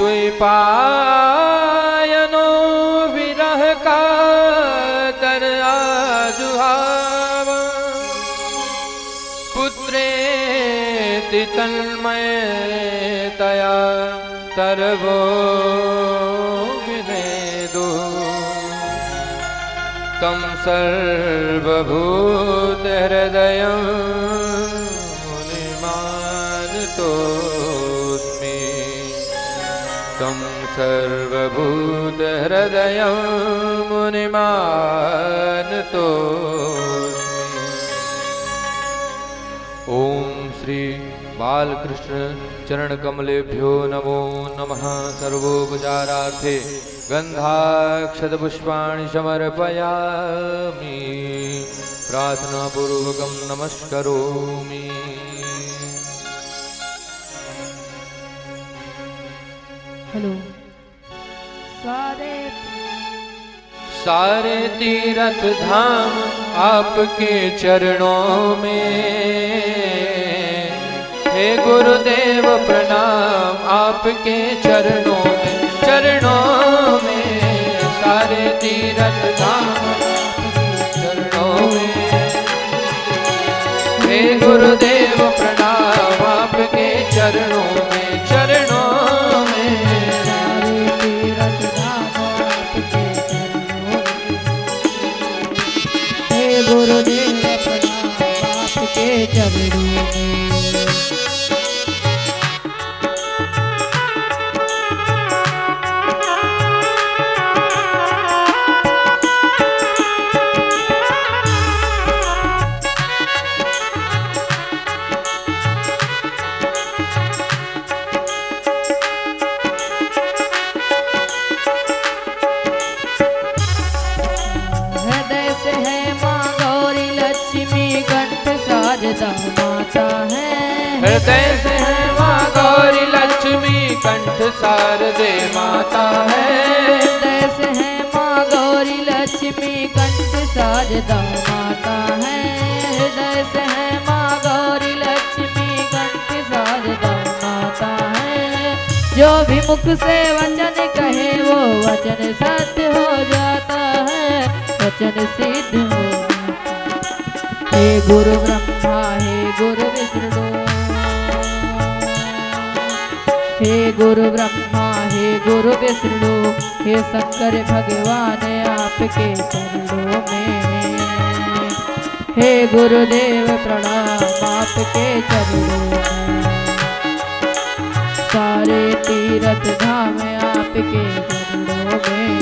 द्वैपायनो विरह का तर आजुहाव पुत्रेति तन्मयतया तरवो विनेदु तं सर्वभूत हृदयं मुनिमानतोऽस्मि तं सर्वभूत हृदयं मुनिमानतोऽस्मि। ओम श्री बालकृष्ण चरण कमलेभ्यो नमो नमः। सर्वोपचारार्थे गंधाक्षत पुष्पाणि समर्पयामि प्रार्थना पूर्वकं नमस्करोमि। हेलो। सारे तीर्थ धाम आपके चरणों में, हे गुरुदेव प्रणाम आपके चरणों में, चरणों में सारे तीर्थ धाम चरणों में, हे गुरुदेव प्रणाम आपके चरणों में, चरणों में सारे तीर्थ धाम आपके चरणों में, हे गुरुदेव प्रणाम आपके चरणों में। हृदय से है माँ गौरी लक्ष्मी कंठ शारदे माता है, हृदय से है माँ गौरी लक्ष्मी कंठ शारदा माता है, हृदय से है माँ गौरी लक्ष्मी कंठ शारदा माता है। जो भी मुख से वचन कहे वो वचन सत्य हो जाता है, वचन सिद्ध हो जाता है। हे गुरु ब्रह्मा हे गुरु विष्णु, हे गुरु ब्रह्मा हे गुरु विष्णु, हे शंकर भगवान आपके चरणों में, हे गुरुदेव प्रणाम आपके चरणों में। सारे तीर्थ धाम आपके चरणों में,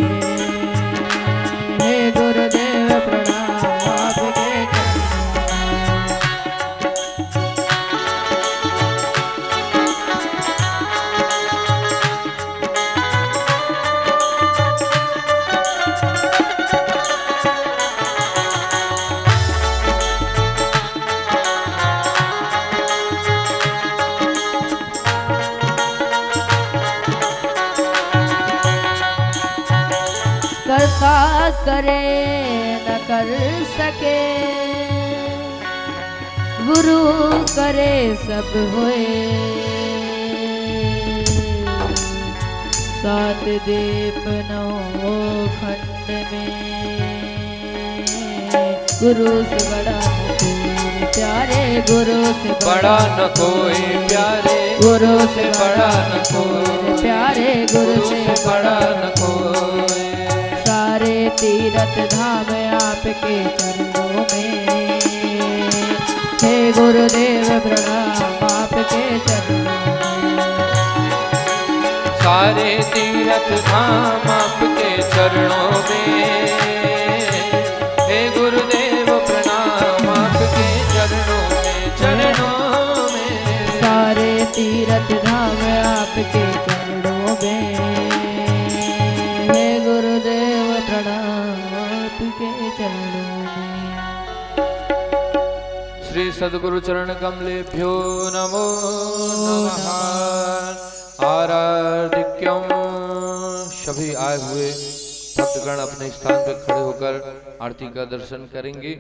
हे गुरुदेव प्रणाम आपके करता करे न कर सके, गुरु करे सब होए। सात दीप नौ खंड में, गुरु से बड़ा न कोई प्यारे, गुरु से बड़ा न कोई प्यारे, गुरु से बड़ा न कोई प्यारे, गुरु से बड़ा न कोई। सारे तीर्थ धाम आपके चरणों में, हे गुरुदेव प्रणाम आपके चरणों में। सारे तीर्थ धाम आपके चरणों में, हे गुरुदेव प्रणाम आपके चरणों में, चरणों में सारे तीर्थ धाम आपके चरणों में, हे गुरुदेव प्रणाम आपके चरणों में। श्री सद्गुरु चरण कमलेभ्यो नमो नमः। आराधिक्यम। सभी आए हुए भक्तगण अपने स्थान पर खड़े होकर आरती का दर्शन करेंगे।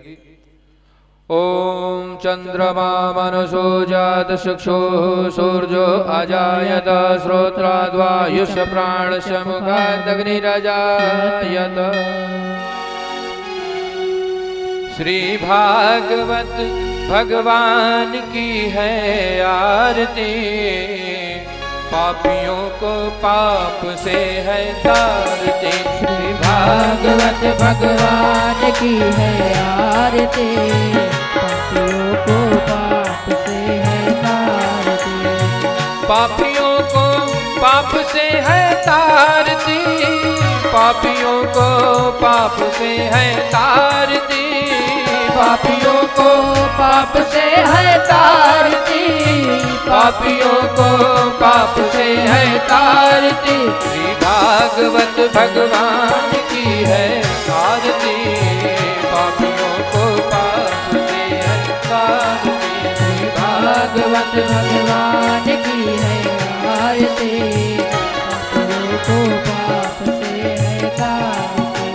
ॐ चन्द्रमा मनसो जात चक्षुः सूर्यो अजायत श्रोत्राद्वायुष प्राणशमुखादग्निरजायत। श्री भागवत भगवान की है आरती, पापियों को पाप से है तारती। श्री भागवत भगवान की है आरती, पापियों को पाप से है तारती। पापियों को पाप से है तारती, पापियों को पाप से है तारती। पापियों को पाप से है तारती, पापियों को पाप से है तारती। श्री भागवत भगवान की है आरती, पापियों को पाप से है तारती। श्री भागवत भगवान की है आरती, पापियों को पाप से है तारती।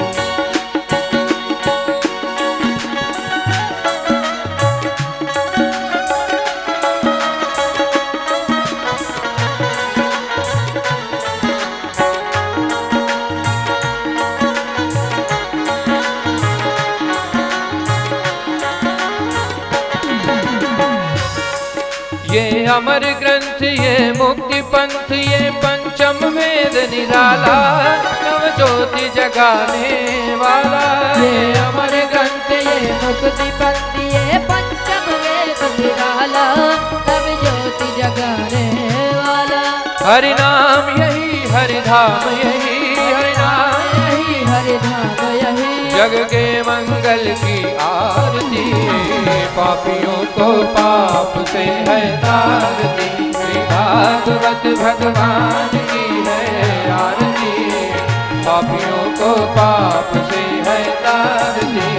ये अमर ग्रंथ ये मुक्ति पंथ ये पंचम वेद निराला, नव ज्योति जगाने वाला। ये अमर ग्रंथ ये मुक्ति पंथ ये पंचम वेद निराला, नव ज्योति जगाने वाला। हरि नाम यही हरि धाम यही, हरि नाम यही हरि धाम यही, जग के मंगल की आरती। पापियों को पाप से है तारती, श्री भागवत भगवान की है आरती। पापियों को पाप से है तारती।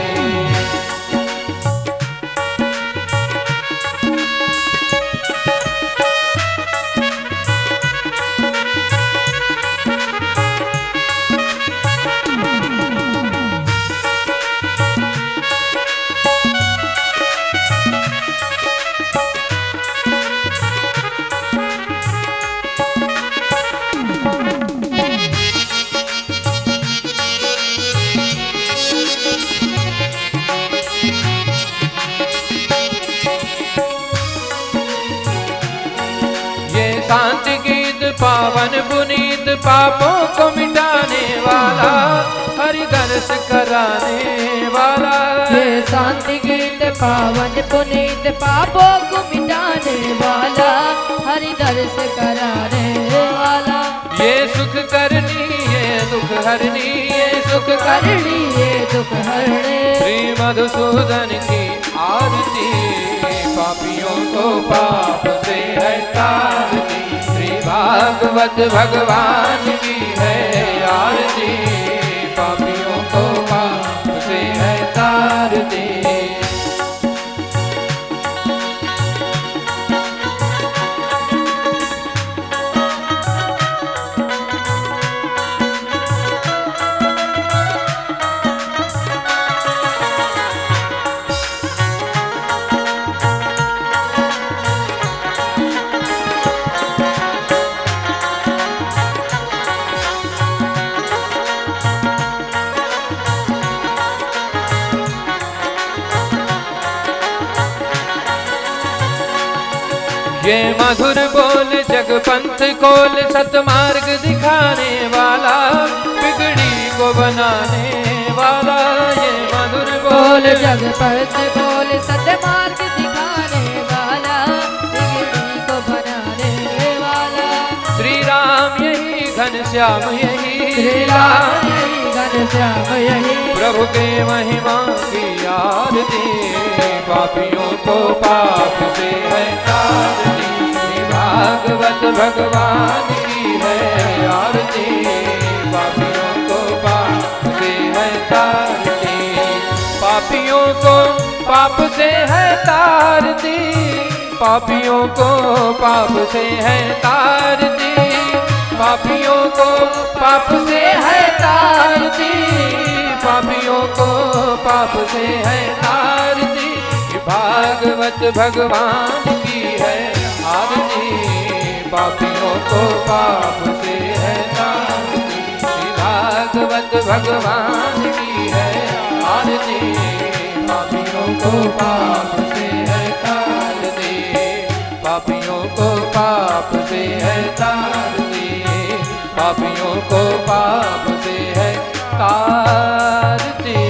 शांति गीत पावन पुनीत पापों को मिटाने वाला, हरि दर्श कराने वाला। ये शांति गीत पावन पुनीत पापों को मिटाने वाला, हरि दर्श कराने वाला। ये सुख करनी ये दुख हरनी, ये सुख करनी ये दुख हरने। श्री मधुसूदन की आरती, पापियों को पाप से है तारती। श्री भागवत भगवान की है आरती, पापियों को पाप से है तारती। ये मधुर बोल जग पंथ खोल, सतमार्ग दिखाने वाला, बिगड़ी को बनाने वाला। ये मधुर बोल जग पंथ खोल, सतमार्ग दिखाने वाला, बिगड़ी को बनाने वाला। श्री राम यही घनश्याम यही, श्री राम यही घनश्याम यही, प्रभु के महिमा की आरती। पापियों को पाप से है तारती, भागवत भगवान की है आरती। पापियों को पाप से है तारती, पापियों को पाप से है तारती। पापियों को पाप से है तारती, पापियों को पाप से है तारती। पापियों को पाप से है तारती। भागवत भगवान की है आरती, पापियों को पाप से है तारती। श्री भागवत भगवान की है आरती, पापियों को पाप से है तारती, पापियों को पाप से है तारती, पापियों को पाप से है तारती।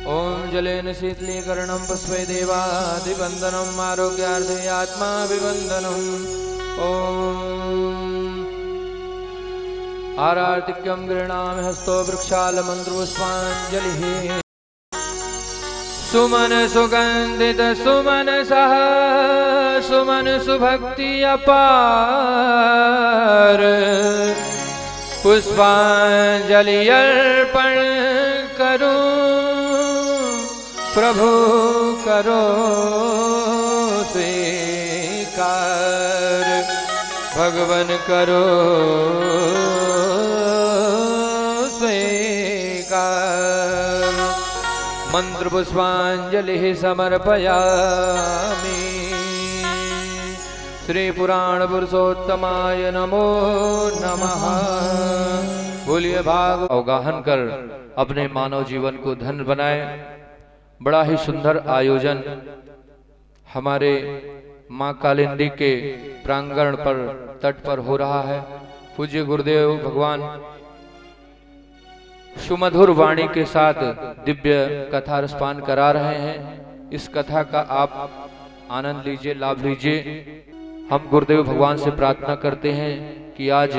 ओम जलेन शीतलीकरणं पुष्पे देवादिवंदनम् आरोग्यार्थे आत्माभिवंदनम्। ओम आरार्तिक्यं गृह्णामि हस्तो वृक्षालमन्त्रपुष्पाञ्जलिः। सुमन सुगंधित सुमन सह सुमन सुभक्ति अपार, पुष्पांजलि अर्पण करूं प्रभु करो स्वीकार, भगवन करो स्वीकार। मंत्र पुष्पांजलि समर्पयामि। श्री पुराण पुरुषोत्तमाय नमो नमः। बोलिए भाग अवगाहन कर अपने मानव जीवन को धन्य बनाए। बड़ा ही सुंदर आयोजन हमारे मां कालिंदी के प्रांगण पर तट पर हो रहा है। पूज्य गुरुदेव भगवान सुमधुर वाणी के साथ दिव्य कथा रसपान करा रहे हैं। इस कथा का आप आनंद लीजिए, लाभ लीजिए। हम गुरुदेव भगवान से प्रार्थना करते हैं कि आज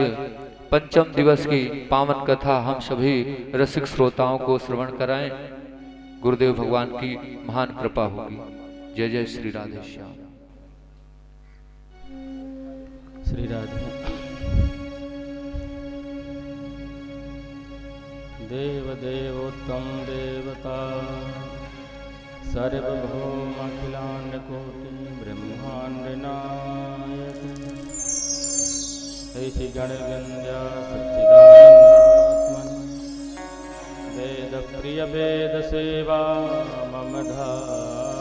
पंचम दिवस की पावन कथा हम सभी रसिक श्रोताओं को श्रवण कराएं। गुरुदेव भगवान की महान कृपा होगी। जय जय श्री राधे श्याम। श्री राधे। देवदेवोत्तम देवता सर्वभौमखिलाण्डकोटि ब्रह्माण्ड नायक ऐसी गणविंद्या सच्चिदानंदात्मन वेद प्रिय वेद सेवा मम धारय।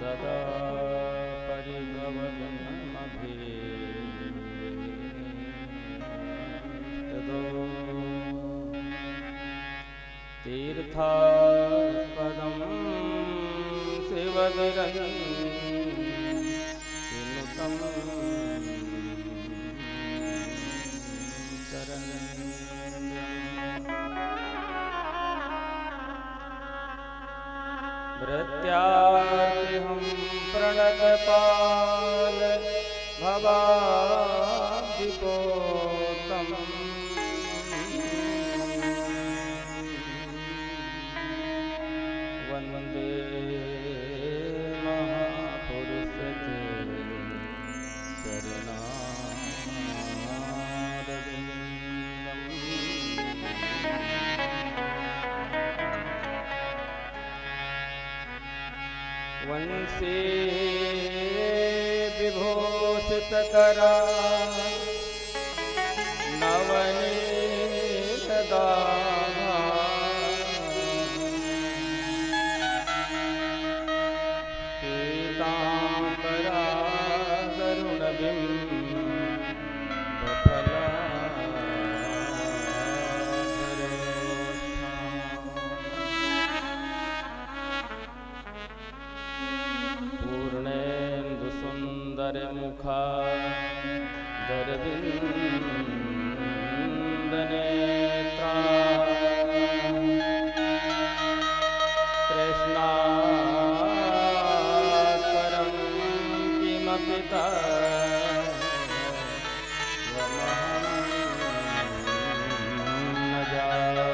सदा परिभवनमभिष्टदो तीर्थास्पदं शिवगिरन्नुतं भृत्यार्तिहं प्रणतपाल भवाब्धिपोतम् वन्दे महापुरुषते शरणारविन्दम्। वंशे विभूषितकरा नवनीतदाभा पीताम्बरा करुणबिम्बफला मुखा दरविंदनेत्रा कृष्णाकरं किमपि तवमहं न जाने।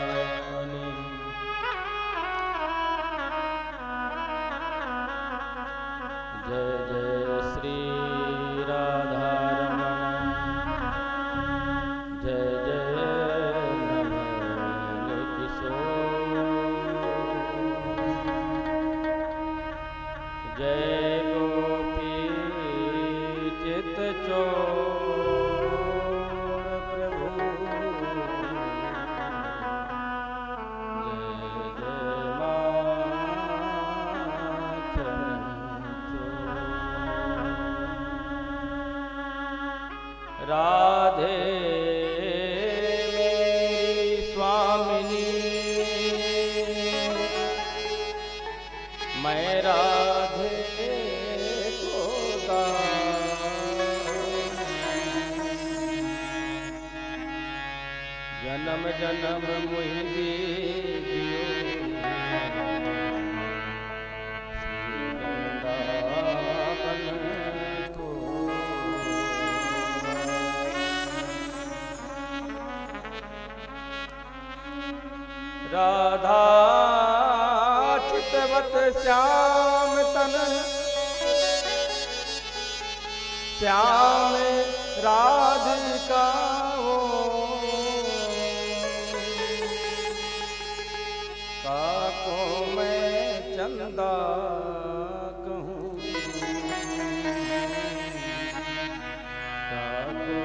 जय जय जय नवल किशोर, जय गोपी चित चोर प्रभु, जय जय माखन चोर। राधे मेरी स्वामिनी, मैं राधे को जन्म जन्म मुहि दीजियो, श्री वृंदावन को। राधा चितवत श्याम तन, श्याम राधिका हो, काको मैं चंदा कहूँ, काको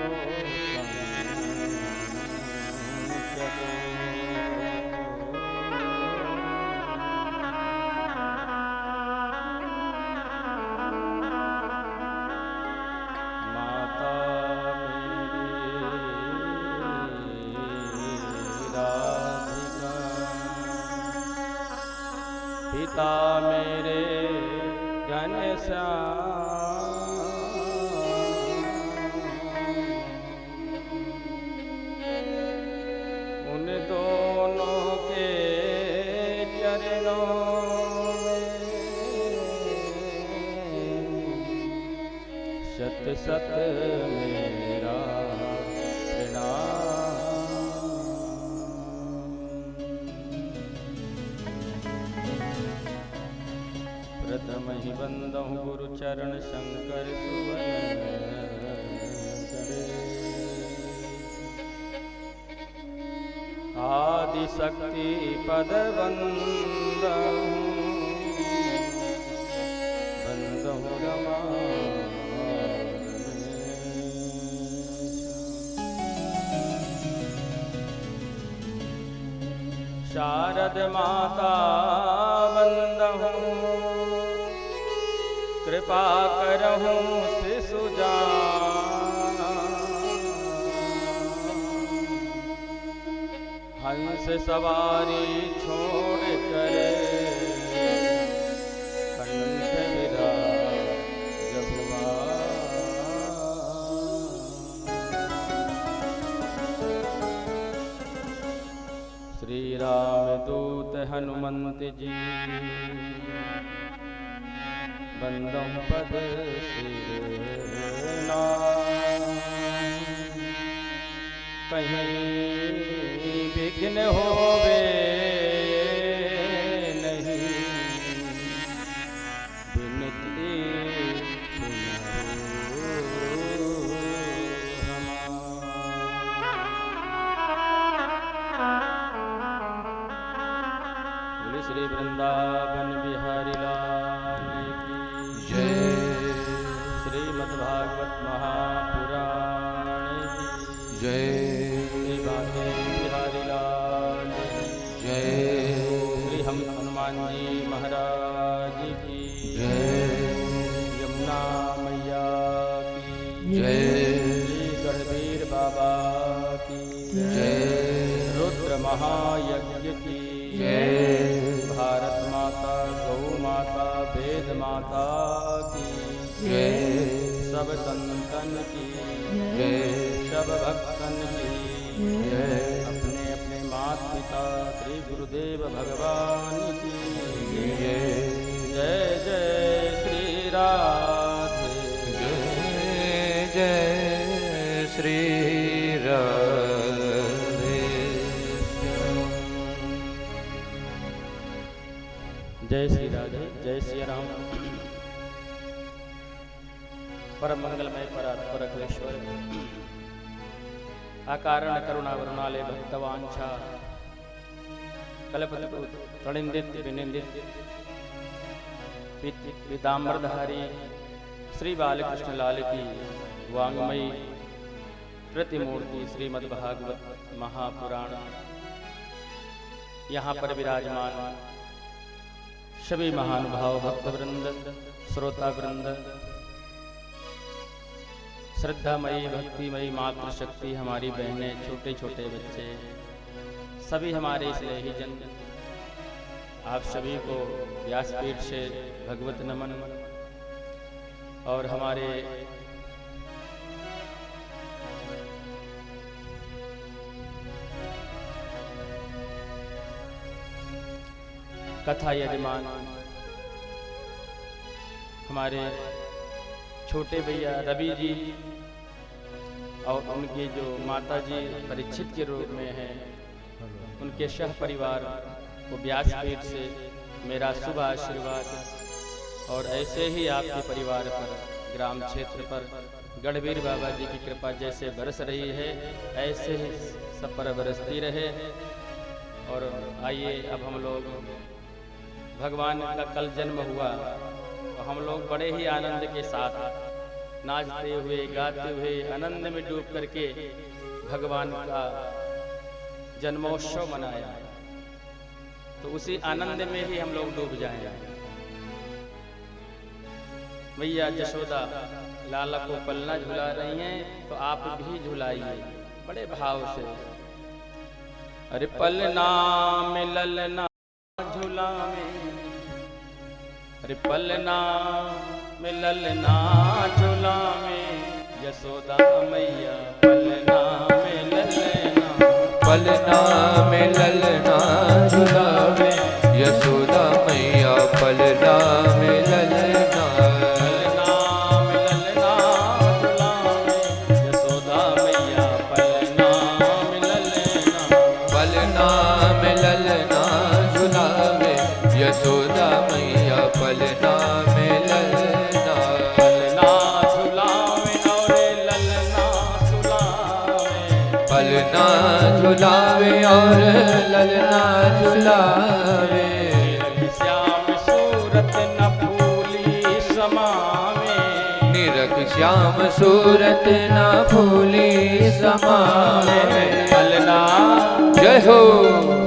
पिता मेरे घनश्याम, उन दोनों के चरणों में शत शत मेरा प्रणाम। प्रथम ही बंदहु गुरु चरण शंकर सुवन करे, आदि शक्ति पद बंदहु बंदहु रमा। शारद माता बंदहु कृपा करहूँ शिशु जाना, हंस सवारी छोड़ कर कंठ विराज भुवन। श्री राम दूत हनुमंत जी, बंदम पद सिरना, कहीं विघ्न होवे नहीं, विनती बोले श्री वृंदावन बिहारी लाल की जय। श्रीमद्भागवत महापुराण की जय। श्री बांके बिहारी लाल की जय। श्री हनुमान जी महाराज की जय। यमुना मैया की जय। श्री गढ़वीर बाबा की जय। रुद्र महायज्ञ की जय। भारत माता, गौ माता, वेद माता की जय। सब संतन की जय। सब भक्तन की जय। अपने अपने माता पिता श्री गुरुदेव भगवान की जय। जय जय श्री राधे, जय जय श्री राधे। जय श्री राधे, जय श्री राम। परम मंगलमय परात्पर अखिलेश्वर अकारण करुणा वरुणालय भक्तवांछा कल्पतरु तृणिंदित विनिंदित पीताम्बरधारी श्री बालकृष्ण लाल की वांगमयी प्रतिमूर्ति श्रीमद्भागवत महापुराण यहाँ पर विराजमान सभी महानुभाव भक्तवृंद श्रोता वृंद श्रद्धामयी भक्तिमयी मातृशक्ति हमारी बहनें छोटे छोटे बच्चे सभी हमारे स्नेही जन आप सभी को व्यासपीठ से भगवत नमन और हमारे कथा यजमान हमारे छोटे भैया रवि जी और उनके जो माता जी परीक्षित के रूप में हैं उनके सह परिवार को व्यासपीठ से मेरा शुभ आशीर्वाद और ऐसे ही आपके परिवार पर ग्राम क्षेत्र पर गढ़वीर बाबा जी की कृपा जैसे बरस रही है ऐसे ही सब पर बरसती रहे। और आइए अब हम लोग भगवान का कल जन्म हुआ और हम लोग बड़े ही आनंद के साथ नाचते हुए गाते हुए आनंद में डूब करके भगवान का जन्मोत्सव मनाया, तो उसी आनंद में ही हम लोग डूब जाएं। मैया जशोदा लाला को पलना झुला रही हैं तो आप भी झुलाइए बड़े भाव से। अरे पलना में ललना झूला में, अरे पलना में ललना झूला में यशोदा मैया पलना में ललना, पलना में ललना झूला में यशोदा मैया पलना में ललना, पलना में ललना झूला में यशोदा मैया पलना में ललना, पलना में ललना झूला में यशोदा मैया पलना में ललना, पलना झुलावे और ललना झुलावे, पलना झुलावे और ललना झुलावे, श्याम सूरत न फूली समावे, निरख श्याम सूरत न फूली समावे। पलना जय हो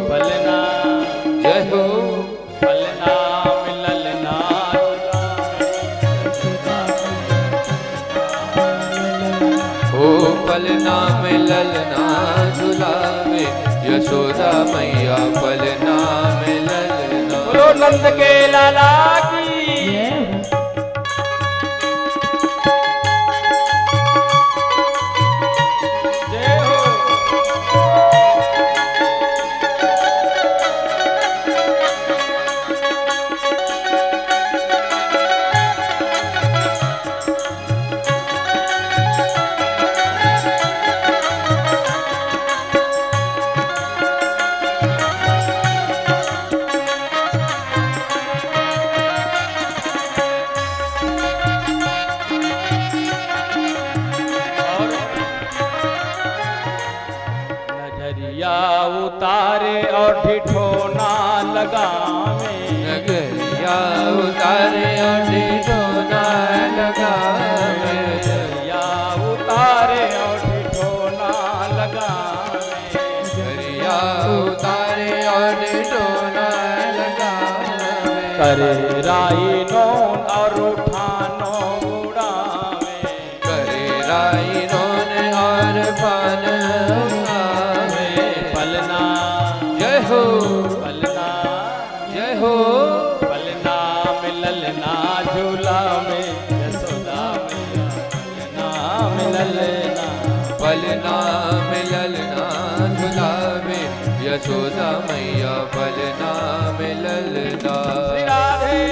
पलना जय हो, पलना में ललना ओ पलना में ललना झुलावे यशोदा मैया पलना में ललना। बोलो नंद के लाला की जय हो। नजरिया उतारे और ठिठोना लगावे, नगरिया उतारे और ठिठोना लगावे, नजरिया उतारे और ठिठोना लगावे, नगरिया उतारे और ठिठोना लगावे, करे राई नोन और उठानो उड़ावे, करे राई रोन और पान उड़ावे। पलना जय हो पलना जय हो, पलना में ललना झूला में यशोदा मैया पलना में ललना, पलना में ललना झुलावे यशोदा मैया पलना में ललना। श्री राधे।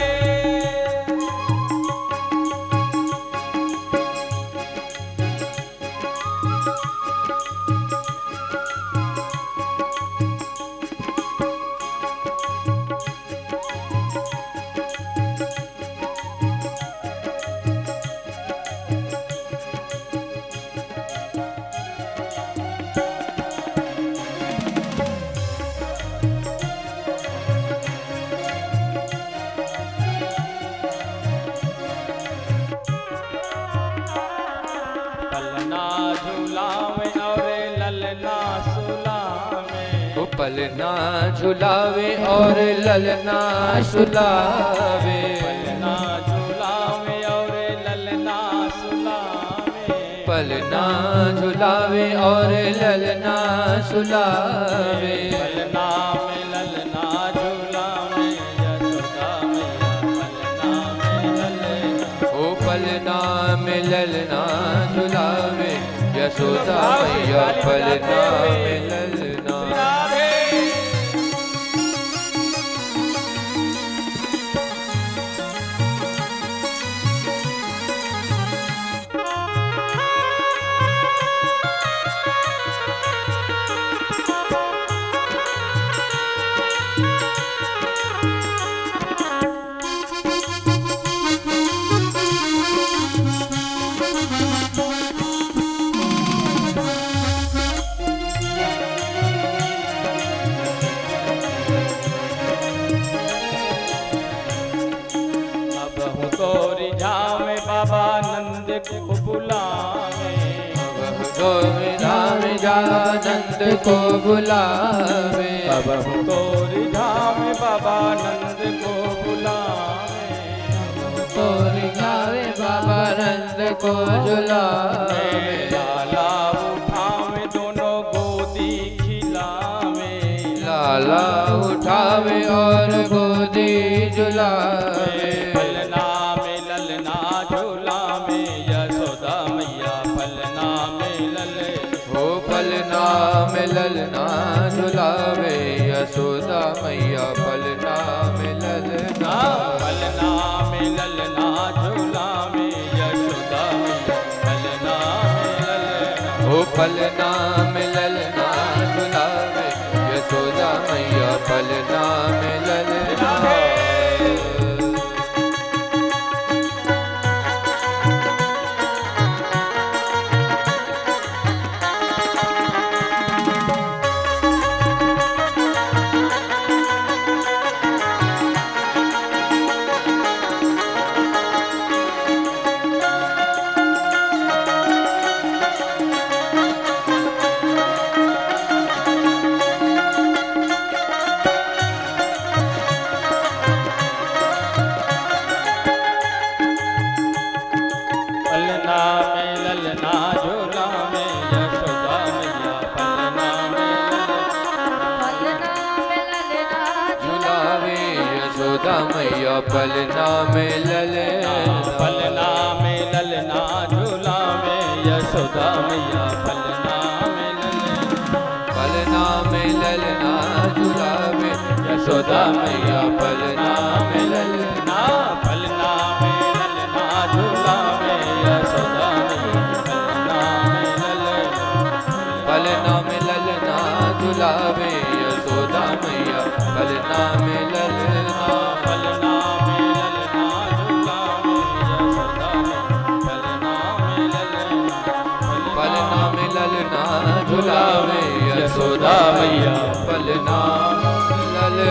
पलना झुलावे और ललना सुलावे, पलना झुलावे और ललना सुलावे, पलना झुलावे और ललना सुलावे, पलना में ललना झुलावे यशोदा मैया, पलना में ललना, ओ पलना में ललना झुलावे यशोदा मैया, पलना में ललना। बाबा नंद को बुलावे, तो राम नंद को बुलावे, अब तो रिझाम बाबा नंद को बुलावे, तो रिझावे बाबा नंद को झुलावे, लाला उठावे दोनों गोदी खिलावे, लाला उठावे और गोदी झुलावे, पलना में ललना झुलावे यशोदा मैया, पलना में लले, ओ पलना में ललना झुलावे यशोदा मैया, पलना में ललना, पलना में ललना झुलावे यशोदा मैया, पलना में ललना, ओ पलना में ललना झुलावे यशोदा मैया, पलना में ललना। पलना में ललना झुलावे यशोदा मैया, पलना में ललना, झुलावे यशोदा मैया, पलना में ललना, पलना में ललना झुलावे यशोदा मैया, पलना में ललना, पलना में ललना झुलावे यशोदा मैया, पलना में ललना, पलना में ललना झुलावे यशोदा मैया, पलना में ललना, पलना में ललना झुलावे यशोदा मैया, पलना में ललना, पलना में ललना झुलावे यशोदा मैया, पलना ललना।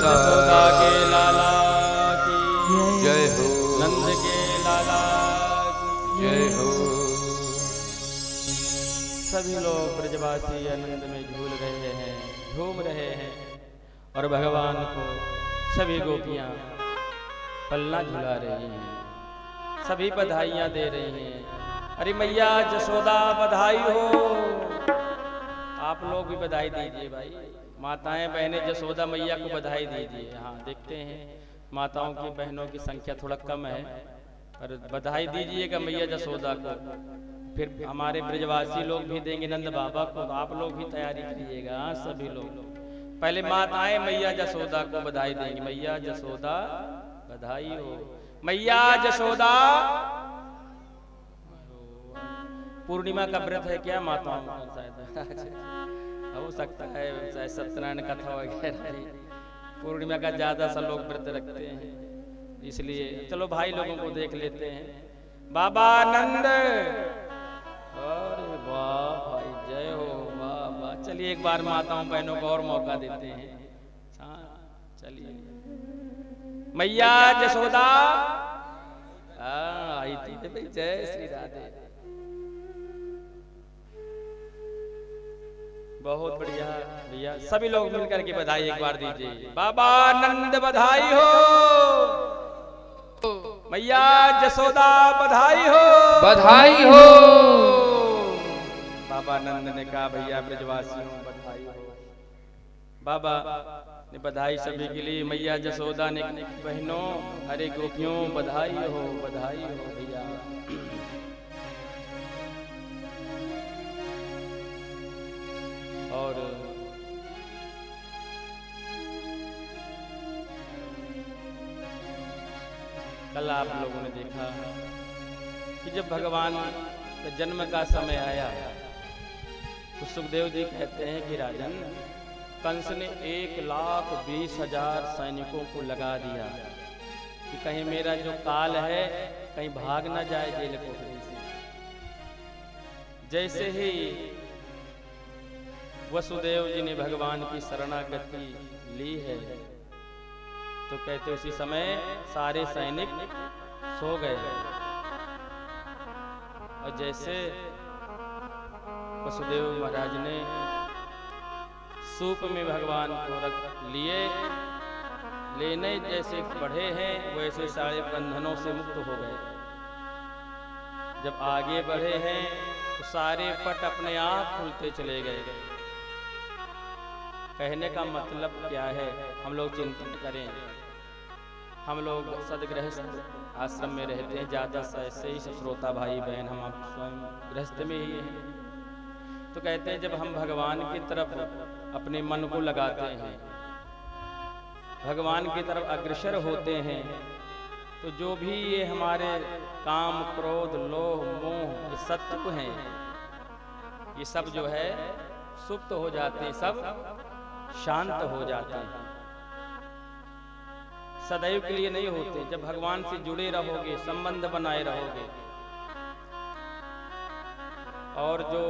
यशोदा के लाला की जय हो, नंद के लाला की जय हो। सभी लोग ब्रजवासी आनंद में झूल रहे हैं, झूम रहे हैं और भगवान को सभी गोपियां पलना झुला रही हैं, सभी बधाइयां दे रही हैं। अरे मैया जसोदा बधाई हो, आप लोग भी बधाई दीजिए भाई, माताएं बहनें जसोदा मैया को बधाई दीजिए। हाँ देखते हैं माताओं की बहनों की संख्या थोड़ा कम है, पर बधाई दीजिएगा मैया जसोदा को। फिर हमारे ब्रजवासी लोग भी देंगे नंद बाबा को, तो आप लोग भी तैयारी करिएगा। सभी लोग पहले माताएं मैया जसोदा को बधाई देंगी। मैया जसोदा बधाई हो, मैया जसोदा। पूर्णिमा का व्रत है क्या माताओं का? शायद हो सकता है, शायद सत्यनारायण कथा वगैरह पूर्णिमा का ज्यादा सा लोग व्रत रखते हैं, इसलिए चलो भाई लोगों को देख लेते हैं। बाबा नंद, अरे वाह भाई, जय हो, वाह वाह। चलिए एक बार माताओं बहनों को और मौका देते हैं। हाँ चलिए, मैया जसोदा आई थी भाई। जय श्री राधे। बहुत बढ़िया भैया, सभी लोग मिलकर के बधाई एक बार दीजिए। बाबा नंद बधाई हो, मैया जसोदा बधाई हो, बधाई हो। बाबा नंद ने कहा भैया ब्रजवासियों बधाई हो। बाबा ने बधाई सभी के लिए, मैया जसोदा ने बहनों हरे गोपियों बधाई हो भैया। और कल आप लोगों ने देखा कि जब भगवान का जन्म का समय आया तो सुखदेव जी कहते हैं कि राजन, कंस ने 1,20,000 सैनिकों को लगा दिया कि कहीं मेरा जो काल है कहीं भाग ना जाए जेल कोठरी से। जैसे ही वसुदेव जी ने भगवान की शरणागति ली है तो कहते उसी समय सारे सैनिक सो गए। और जैसे वसुदेव महाराज ने सूप में भगवान को रख लिए, लेने जैसे बढ़े हैं वैसे सारे बंधनों से मुक्त हो गए। जब आगे बढ़े हैं तो सारे पट अपने आप खुलते चले गए। कहने का मतलब क्या है, हम लोग चिंतन करें। हम लोग सदगृहस्थ आश्रम में रहते हैं, ज़्यादा ऐसे ही सब श्रोता भाई बहन हम स्वयं गृहस्थ में ही हैं। तो कहते हैं जब हम भगवान की तरफ अपने मन को लगाते हैं, भगवान की तरफ अग्रसर होते हैं, तो जो भी ये हमारे काम क्रोध लोभ मोह ये सत्व हैं, ये सब जो है सुप्त हो जाते हैं, सब शांत हो जाते हैं। सदैव के लिए नहीं होते। जब भगवान से जुड़े रहोगे, संबंध बनाए रहोगे, और जो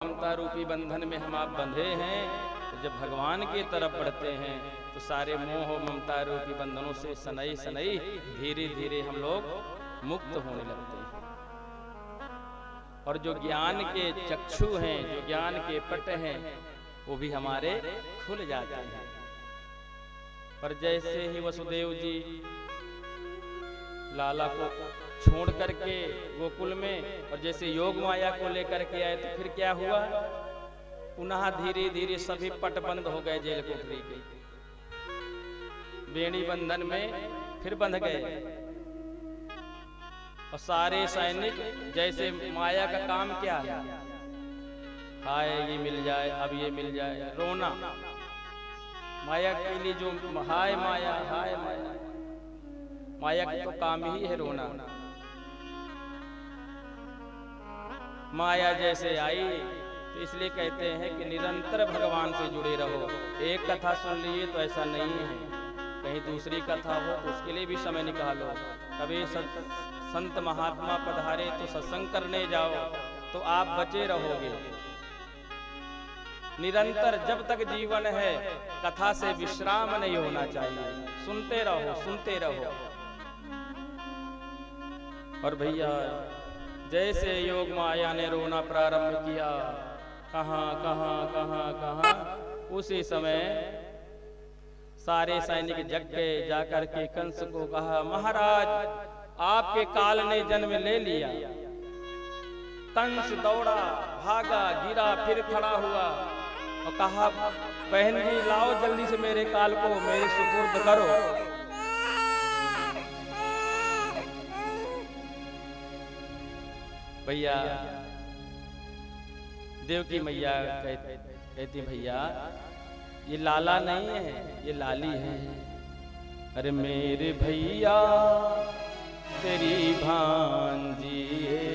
ममता रूपी बंधन में हम आप बंधे हैं, तो जब भगवान की तरफ बढ़ते हैं तो सारे मोह ममता रूपी बंधनों से सनई सनई धीरे धीरे हम लोग मुक्त होने लगते हैं। और जो ज्ञान के चक्षु हैं, जो ज्ञान के पट हैं, वो भी हमारे खुल जाते हैं। पर जैसे ही वसुदेव जी लाला को छोड़ करके गोकुल में और जैसे योग माया को लेकर के आए, तो फिर क्या हुआ, पुनः धीरे धीरे सभी पट बंद हो गए जेल कोठरी के। बेड़ी बंधन में फिर बंध गए और सारे सैनिक जैसे माया का काम क्या है, हाय ये मिल जाए, अब ये मिल जाए, रोना। माया के लिए जो हाय माया हाय माया, माया का तो काम ही है रोना। माया जैसे आई तो इसलिए कहते हैं कि निरंतर भगवान से जुड़े रहो। एक कथा सुन लिए तो ऐसा नहीं है, कहीं दूसरी कथा हो तो उसके लिए भी समय निकालो। कभी संत महात्मा पधारे तो सत्संग करने जाओ तो आप बचे रहोगे। निरंतर जब तक जीवन है कथा से विश्राम नहीं होना चाहिए, सुनते रहो सुनते रहो। और भैया जैसे योग माया ने रोना प्रारंभ किया, कहां कहां कहां कहां, उसी समय सारे सैनिक जग गए। जाकर के कंस को कहा, महाराज आपके काल ने जन्म ले लिया। कंस दौड़ा, भागा, गिरा, फिर खड़ा हुआ और कहा, बहन जी लाओ जल्दी से मेरे काल को मेरे सुपुर्द करो। भैया देवकी मैया कहती, भैया ये लाला नहीं है, ये लाली है। अरे मेरे भैया तेरी भांजी है,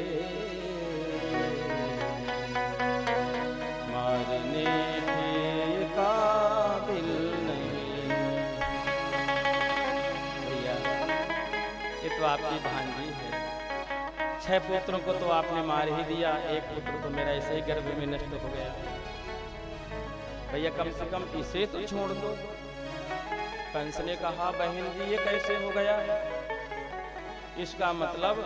मारने के काबिल नहीं। भैया ये तो आपकी भांजी है। 6 पुत्रों को तो आपने मार ही दिया, एक पुत्र तो मेरा ऐसे ही गर्भ में नष्ट हो गया। भैया कम से कम इसे तो छोड़ दो। कंस ने कहा, बहन जी ये कैसे हो गया? इसका मतलब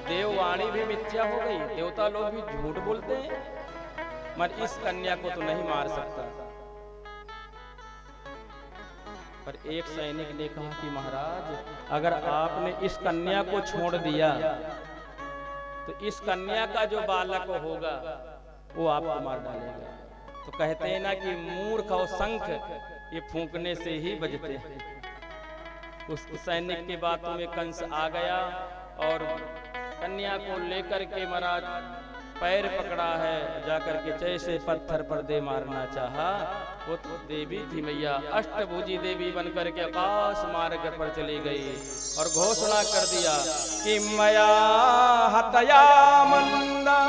देववाणी भी मिथ्या हो गई, देवता लोग भी झूठ बोलते हैं। मैं इस कन्या को तो नहीं मार सकता। पर एक सैनिक ने कहा कि महाराज अगर आपने इस कन्या को छोड़ दिया तो इस कन्या का जो बालक होगा वो आपको मार डालेगा। तो कहते हैं ना कि मूर्ख और शंख ये फूंकने से ही बजते हैं। उस सैनिक की बातों में कंस आ गया और कन्या को लेकर के महाराज पैर पकड़ा है, जाकर के जैसे पत्थर पर दे मारना चाहा। वो तो देवी थी मैया, अष्टभुजी देवी बनकर के आकाश मार्ग पर चली गई और घोषणा कर दिया कि मया हतया मंदा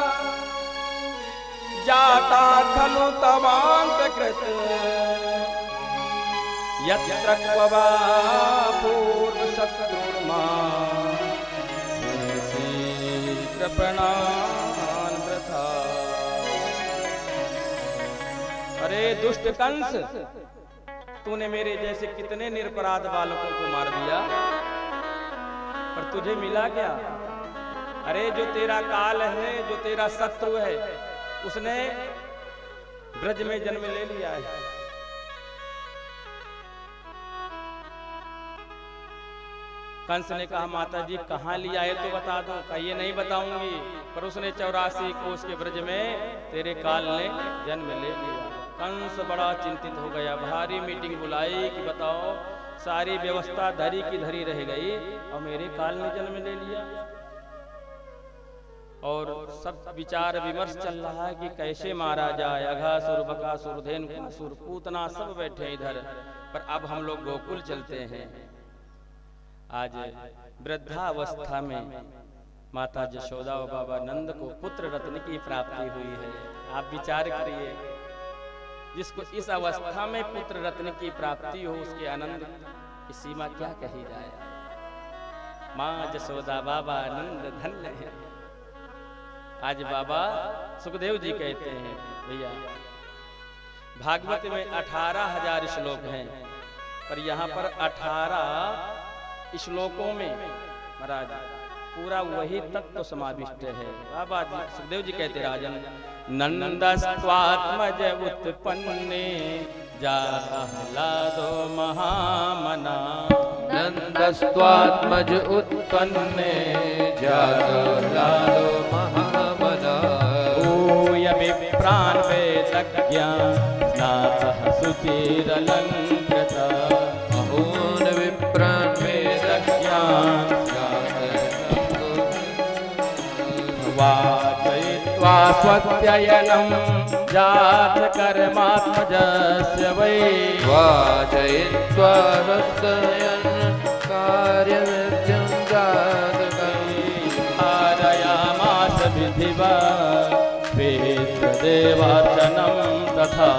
जाता खलु तवांत कृत यत्र क्ववा पूर्व शत्रुर्मा प्रणाम प्रथा। अरे दुष्ट कंस, तूने मेरे जैसे कितने निरपराध बालकों को मार दिया, पर तुझे मिला क्या? अरे जो तेरा काल है, जो तेरा शत्रु है, उसने ब्रज में जन्म ले लिया है। कंस ने कहा माता जी कहाँ लिया है तो बता दो। कहिए नहीं बताऊंगी, पर उसने 84 कोस के ब्रज में तेरे काल ने जन्म ले लिया। कंस बड़ा चिंतित हो गया, भारी मीटिंग बुलाई कि बताओ सारी व्यवस्था धरी की धरी रह गई और मेरे काल ने जन्म ले लिया। और सब विचार विमर्श चल रहा है कि कैसे मारा जाए। अघासुर, बकासुर, धेनुकासुर, पूतना सब बैठे इधर। पर अब हम लोग गोकुल चलते हैं। आज वृद्धावस्था में माता यशोदा और बाबा नंद को पुत्र रत्न की प्राप्ति हुई है। आप विचार करिए, जिसको इस अवस्था में पुत्र रत्न की प्राप्ति हो उसके आनंद की सीमा क्या कही जाए। माँ यशोदा बाबा नंद धन्य है। आज बाबा सुखदेव जी कहते हैं भैया भागवत में 18,000 श्लोक हैं, पर यहाँ पर 18 श्लोकों में महाराज पूरा वही तत्व समाविष्ट है। बाबा जी सुखदेव जी कहते राजन नंदस्त्वात्मज उत्पन्ने जाहलादो महामना। नंदस्त्वात्मज उत्पन्ने जाहलादो महामना। भूय विप्रान् वेदज्ञा स्नातः शुचिरलङ्कृता। अहोन विप्रान् वाचयित्वा स्वत्ययनं जात कर्मात्मजस्य वै। वाचयित्वा स्वत्ययनं कार्यमित्यं जात कारयामास विधिवत् पितृदेवार्चनं तथा।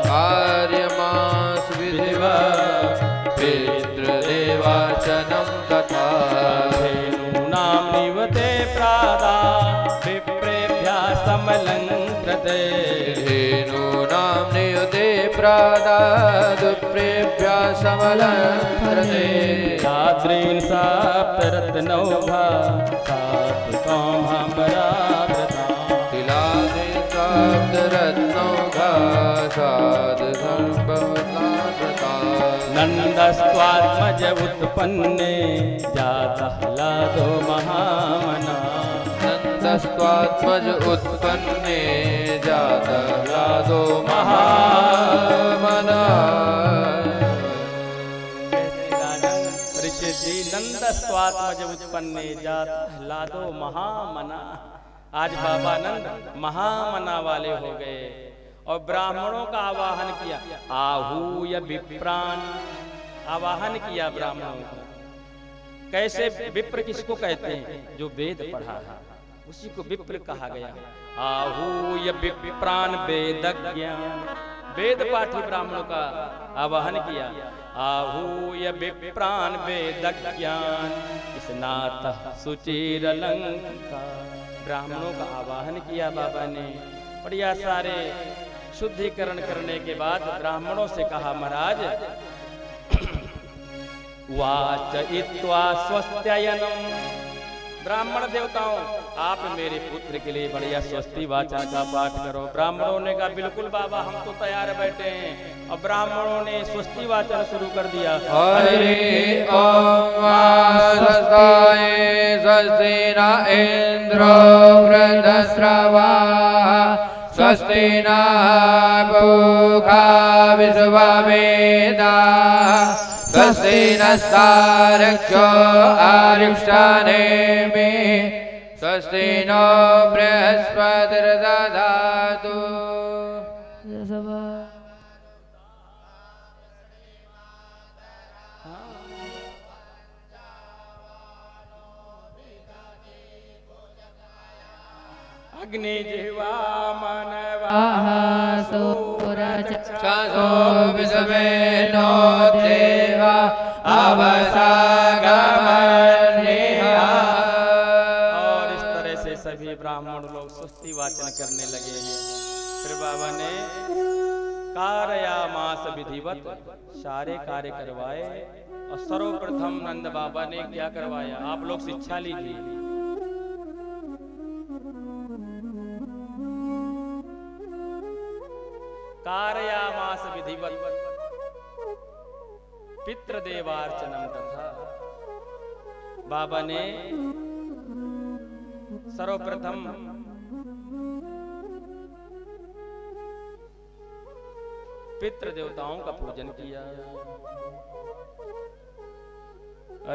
कार्यमास विधिवत् पितृदेवार्चनं तथा। धेनूनां निवते प्रादा विप्रेभ्यः समलङ्कृते। धेनूनां नियुते प्रादाद् विप्रेभ्यः समलङ्कृते। रात्रिं सप्तरत्नौघा सात्विकाम्बरावृता। तिलादि सप्तरत्नौघा साधुसम्भवतावृता। नंदस्त्वात्मज उत्पन्ने जातह्लादो महामना। नंदस्त्वात्मज उत्पन्ने जातह्लादो महामना। ऋषि नंदस्त्वात्मज उत्पन्ने जातह्लादो महामना। आज बाबा नंद महामना वाले हो गए और ब्राह्मणों का आवाहन किया। आहूय विप्रान, आवाहन किया ब्राह्मणों को। कैसे विप्र किसको कहते हैं? जो वेद पढ़ा है उसी को विप्र कहा गया। आहूय विप्रान वेदज्ञ, वेद पाठी ब्राह्मणों का आवाहन किया। आहूय विप्रान वेदज्ञान स्नातः शुचिरलङ्कृता। ब्राह्मणों का आवाहन किया बाबा ने। बढ़िया सारे शुद्धिकरण करने के बाद ब्राह्मणों से कहा महाराज वाचयित्वा स्वस्त्ययनं ब्राह्मण देवताओं, आप मेरे पुत्र के लिए बढ़िया स्वस्ति वाचन का पाठ करो। ब्राह्मणों ने कहा बिल्कुल बाबा, हम तो तैयार बैठे हैं। और ब्राह्मणों ने स्वस्ति वाचन शुरू कर दिया। हरि ओम स्वस्ताय स्वस्ति न इंद्रो वृद्धश्रवा स्वस्ति न पूषा विश्ववेदा स्वस्ति नस्तारक्षो आरुष्टानेमिः स्वस्ति नो बृहस्पतिर्दधातु। अग्नि जिह्वा मनवा चासो विश्वेनो देवा अवसागमन्यः। और इस तरह से सभी ब्राह्मण लोग स्वस्ति वाचन करने लगे हैं। फिर बाबा ने कारयामास विधिवत सारे कार्य करवाए। और सर्वप्रथम नंद बाबा ने क्या करवाया, आप लोग शिक्षा लीजिए। कारयामास विधिवत पितृदेवार्चनम तथा। बाबा ने सर्वप्रथम पितृ देवताओं का पूजन किया।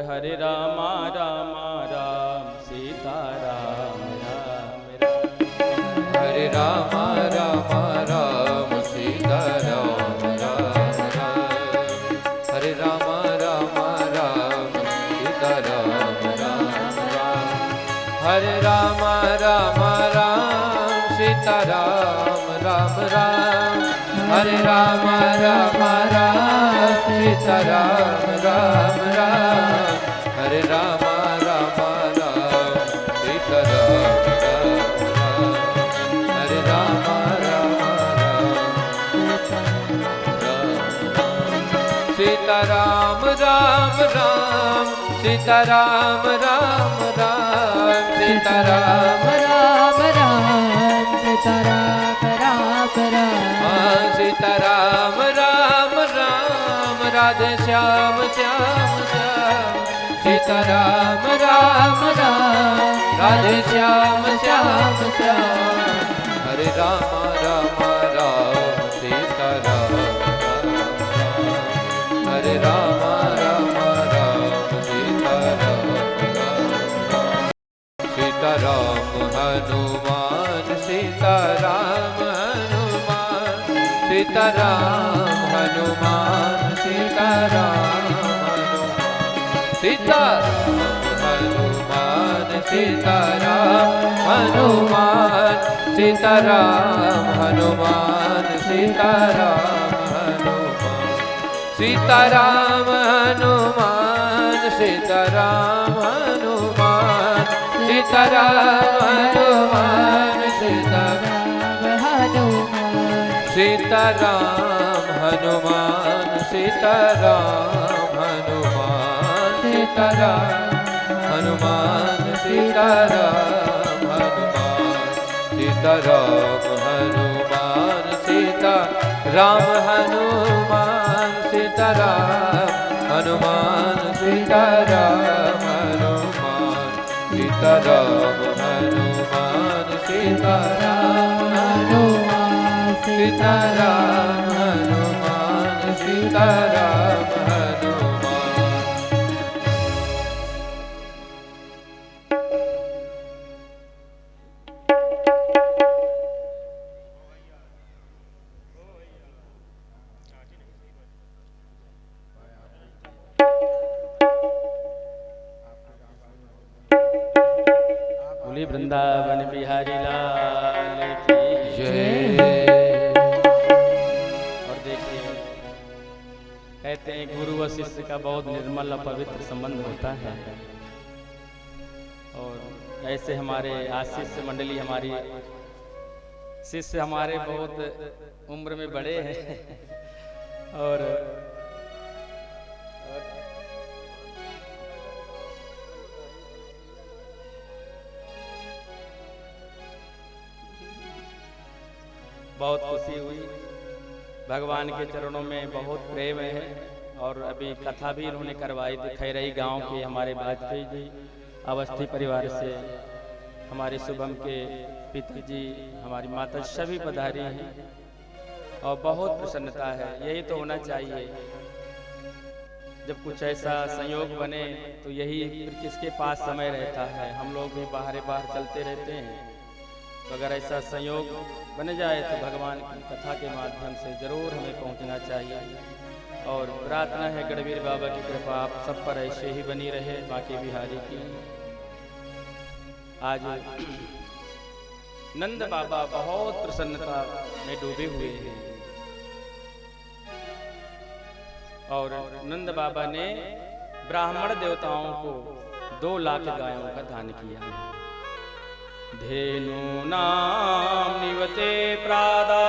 हरे राम राम राम सीता राम राम राम। हरे राम राम राम सीता राम राम राम। हरे राम राम राम सीता राम राम राम। हरे राम राम राम सीता राम राम राम। हरे राम राम राम सीता राम राम राम। हरे राम राम राम सीता राम राम राम। हरे राम राम राम सीता राम राम राम। सीता राम राम राम। सीता राम राम राम सीता राम राम राम। सीता राम राम राम। राधे श्याम श्याम श्याम। सीता राम राम राम। राधे श्याम श्याम श्याम। हरे राम राम राम सीता राम राम राम। हरे राम राम राम सीता राम राम राम। सीता राम हनुमान सीता राम हनुमान। सीता राम हनुमान सीता राम हनुमान। सीता राम हनुमान सीता राम हनुमान। सीता राम हनुमान सीता राम हनुमान। सीता राम हनुमान सीता राम हनुमान। सीता राम हनुमान सीता सीता राम हनुमान सीता राम हनुमान। सीता राम हनुमान सीता राम हनुमान। सीता राम हनुमान सीता राम हनुमान। सीता राम हनुमान सीता राम हनुमान। सीता राम हनुमान सीता राम हनुमान। सीता राम हनुमान सीता राम हनुमान। बोले वृंदावन बिहारी लाल की जय। और देखिए, कहते हैं गुरु व शिष्य का बहुत निर्मल और पवित्र संबंध होता है। और ऐसे हमारे आशीष मंडली, हमारी शिष्य हमारे बहुत उम्र में बड़े हैं। और बहुत खुशी हुई। भगवान के चरणों में बहुत प्रेम है। और अभी कथा भी इन्होंने करवाई थी। खैरई गांव के हमारे वाजपेयी जी अवस्थी परिवार से, हमारे शुभम के पिताजी, हमारी माता सभी पधारी हैं और बहुत प्रसन्नता है। यही तो होना चाहिए, जब कुछ ऐसा संयोग बने तो यही फिर किसके पास समय रहता है। हम लोग भी बाहर चलते रहते हैं, तो अगर ऐसा संयोग बन जाए तो भगवान की कथा के माध्यम से जरूर हमें पहुंचना चाहिए। और प्रार्थना है गढ़वीर बाबा की कृपा आप सब पर ऐसे ही बनी रहे, बांके बिहारी की। आज नंद बाबा बहुत प्रसन्नता में डूबे हुए हैं और नंद बाबा ने ब्राह्मण देवताओं को 2 लाख गायों का दान किया। धेनु नाम निवते प्रादा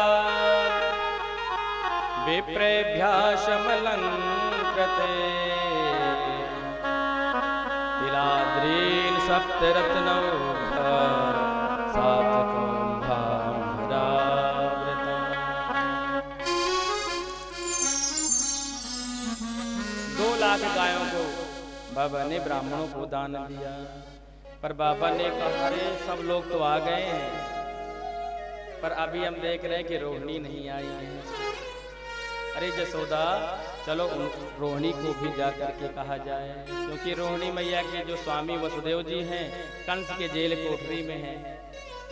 विप्रेभ्याशमलं कृते तिलाद्रीन् सप्तरत्नौ गायों को बाबा ने ब्राह्मणों को दान दिया। पर बाबा ने कहा अरे सब लोग तो आ गए हैं, पर अभी हम देख रहे हैं कि रोहिणी नहीं आई है। अरे जसोदा चलो रोहिणी को भी जा करके कहा जाए, क्योंकि रोहिणी मैया के जो स्वामी वसुदेव जी हैं कंस के जेल कोठरी में हैं,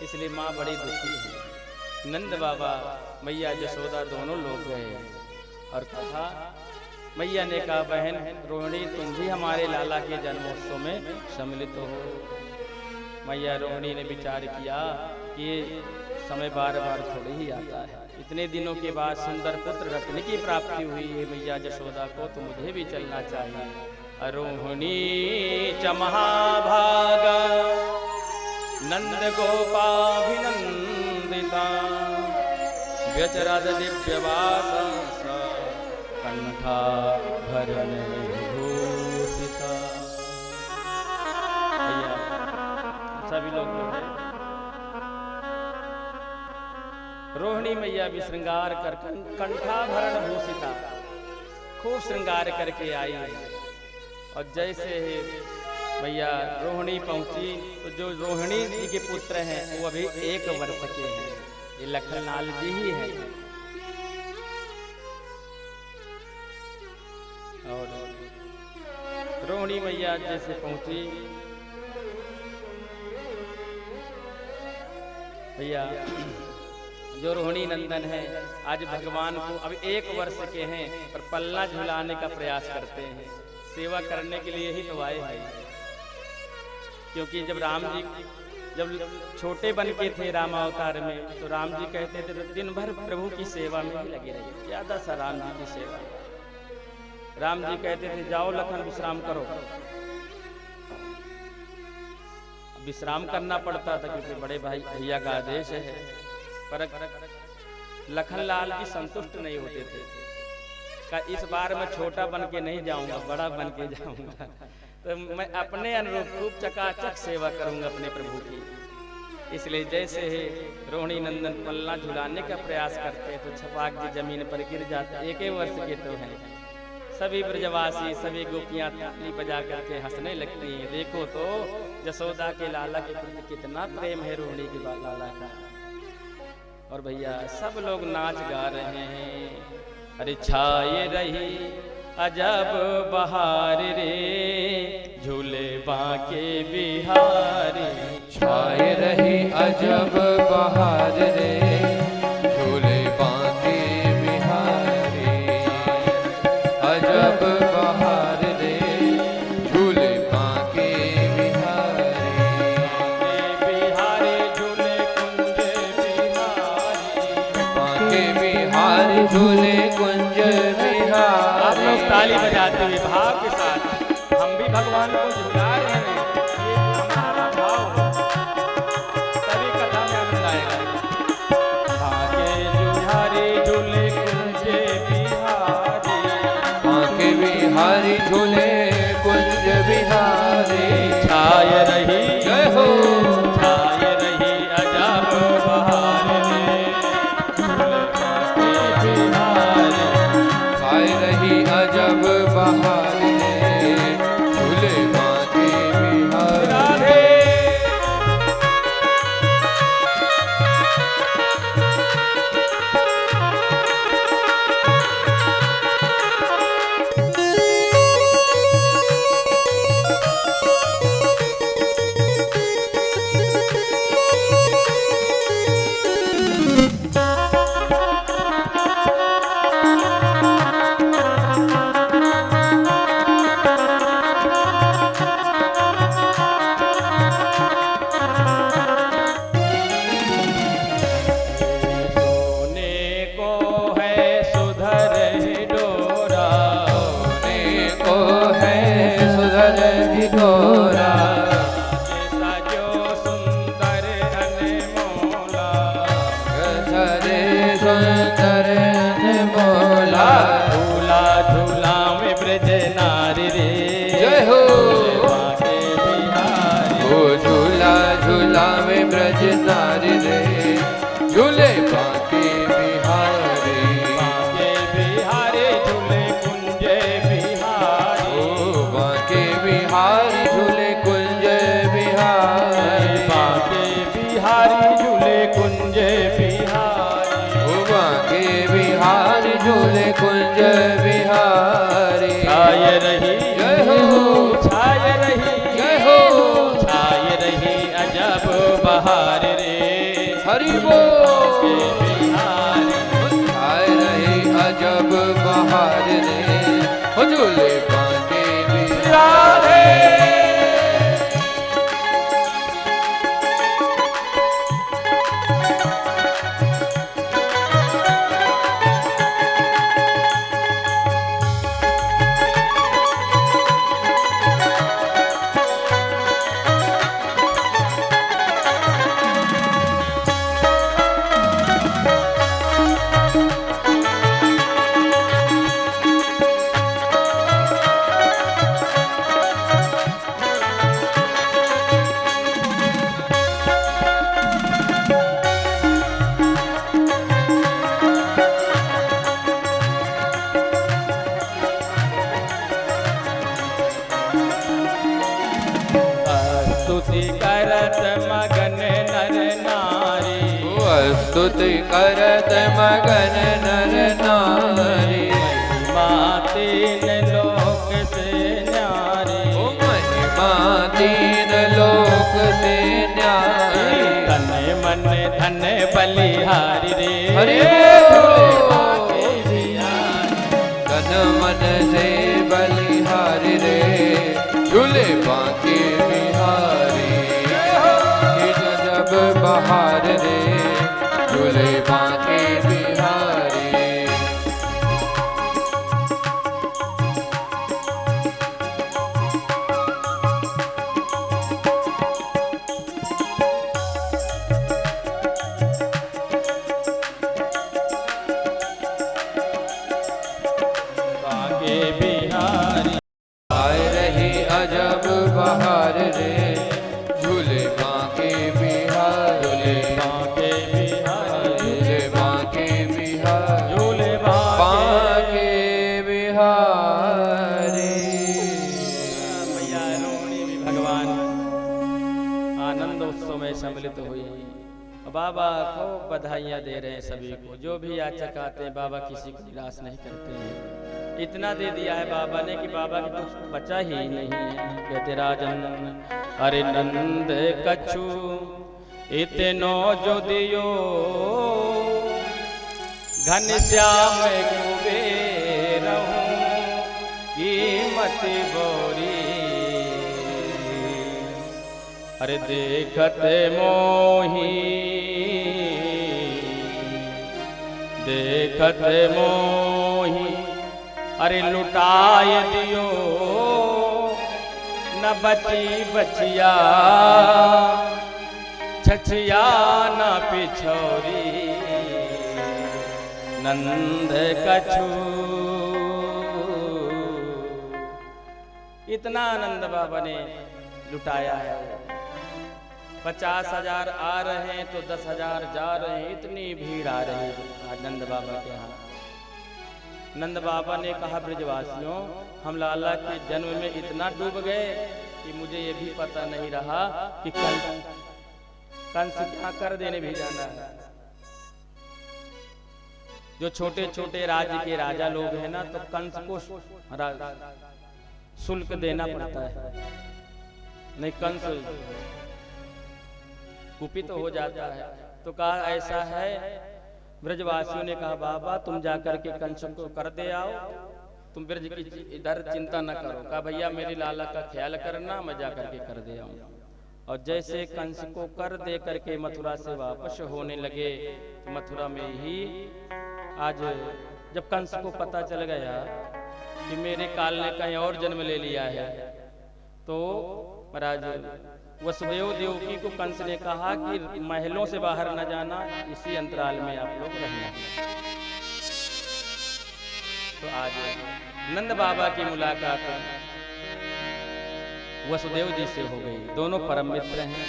इसलिए माँ बड़ी दुखी है। नंद बाबा मैया जसोदा दोनों लोग गए और कहा, मैया ने कहा बहन रोहिणी तुम भी हमारे लाला के जन्मोत्सव में सम्मिलित हो। मैया रोहिणी ने विचार किया कि ये समय बार बार थोड़े ही आता है, इतने दिनों के बाद सुंदर पुत्र रत्न की प्राप्ति हुई है मैया जशोदा को, तो मुझे भी चलना चाहिए। रोहिणी च महाभागा नंद गोपाभिनंदिता व्यचरद दिव्यवास कंठा भरण भूषिता। सभी लोग रोहिणी मैया भी श्रृंगार कर कंठाभरण भूषिता खूब श्रृंगार करके आई है। और जैसे ही मैया रोहिणी पहुंची तो जो रोहिणी जी के पुत्र हैं वो अभी 1 वर्ष के हैं, ये लखनलाल जी ही हैं। और रोहिणी मैया जैसे पहुंची, भैया जो रोहिणी नंदन है आज भगवान को अभी 1 वर्ष के हैं पर पल्ला झुलाने का प्रयास करते हैं, सेवा करने के लिए ही तो आए हैं। क्योंकि जब राम जी जब छोटे बन के थे रामावतार में, तो राम जी कहते थे तो दिन भर प्रभु की सेवा में ही लगे रहिए, ज्यादा सा राम जी की सेवा। राम जी कहते थे जाओ लखन विश्राम करो, विश्राम करना पड़ता था क्योंकि बड़े भाई भैया का आदेश है। पर लखनलाल जी संतुष्ट नहीं होते थे, का इस बार मैं छोटा बन के नहीं जाऊंगा, बड़ा बन के जाऊंगा, तो मैं अपने अनुरूप खूब चकाचक सेवा करूंगा अपने प्रभु की। इसलिए जैसे ही रोहिणी नंदन पल्ला झुलाने का प्रयास करते तो छपाक जी जमीन पर गिर जाते। 1 वर्ष के तो हैं। सभी ब्रजवासी सभी गोपियां ताली बजा करके हंसने लगती हैं। देखो तो जसोदा के लाला के प्रति कितना प्रेम है रोहिणी के लाला का। और भैया सब लोग नाच गा रहे हैं। अरे छाए रही अजब बहार रे झूले बांके बिहारी, छाए रही अजब बहार रे झूले बांके बिहारी, अजब बहार रे झूले बांके बिहारी, बिहारी झूले कुंज बिहारी, बांके बिहारी झूले कुंज बिहारी। आप लोग ताली बजाते हुए भाव के साथ हम भी भगवान को झुला रहे हैं, ये हमारा भाव सभी कथा में आनंद आएगा। भागे जुहारी झूले कुंज बिहारी, बांके बिहारी झूले कुंज बिहारी, छाए रही जय हो छाए रही अजब बहार रे बांके बिहारी झूले कुंज बिहारी। छाय रही जय हो, छाय रही जय हो, छाय रही अजब बहार रे। हरि बोल। बिहारी छाय रही अजब बहार रे, झूले बांके बिहारी। स्तुति करत मगन नर नारी। स्तुति करत मगन नर नारी। महिमा तीन लोक से न्यारी। महिमा तीन लोक से न्यारी। तन मन धन बलिहारी रे। हरि तन मन से बलिहारी रे, झूले बांके बिहारी। जब बहार रे, झूले बांके बिहारी। बांके बिहारी आए रही अजब बहार रे, झूले बांके बिहारी। बांके बिहारी झूले बांके बिहारी। झूले बांके बिहारी। मैया रोहिणी भी भगवान आनंद उत्सव में सम्मिलित हुई। बाबा को बधाइयाँ दे रहे हैं सभी को। जो भी याचक आते हैं बाबा किसी को निराश नहीं करते हैं। इतना दे दिया है बाबा ने कि बाबा की कुछ बचा ही नहीं है। कहते राजन अरे नंद कछु इतनो जो दियो, घनश्याम कुबेरहूँ कीमत बोरी। अरे देखत मोही देखत मोही, अरे लुटाय दियो न बची बचिया, छछिया न पिछोरी। नंद कछु इतना आनंद बाबा ने लुटाया है। 50,000 आ रहे हैं तो 10,000 जा रहे हैं। इतनी भीड़ आ रही है नंद बाबा के यहाँ। नंद बाबा ने कहा ब्रजवासियों, हम लाला के जन्म में इतना डूब गए कि मुझे ये भी पता नहीं रहा कि कंस क्या कर देने भी जाना है। जो छोटे छोटे राज्य के राजा लोग हैं ना, तो कंस को शुल्क देना पड़ता है, नहीं कंस कुपित हो जाता है। तो कहा ऐसा है। ब्रजवासियों ने कहा बाबा तुम जाकर के कंस को कर दे आओ, तुम ब्रज की इधर चिंता न करो। कहा भैया मेरी लाला का ख्याल करना, मैं जाकर के कर दे आऊँ। और जैसे कंस को कर दे करके मथुरा से वापस होने लगे, तो मथुरा में ही आज जब कंस को पता चल गया कि मेरे काल ने कहीं और जन्म ले लिया है, तो महाराज वसुदेव देवकी को कंस ने कहा कि महलों से बाहर न जाना, इसी अंतराल में आप लोग रहना। तो आज नंद बाबा की मुलाकात वसुदेव जी से हो गई। दोनों परम मित्र हैं।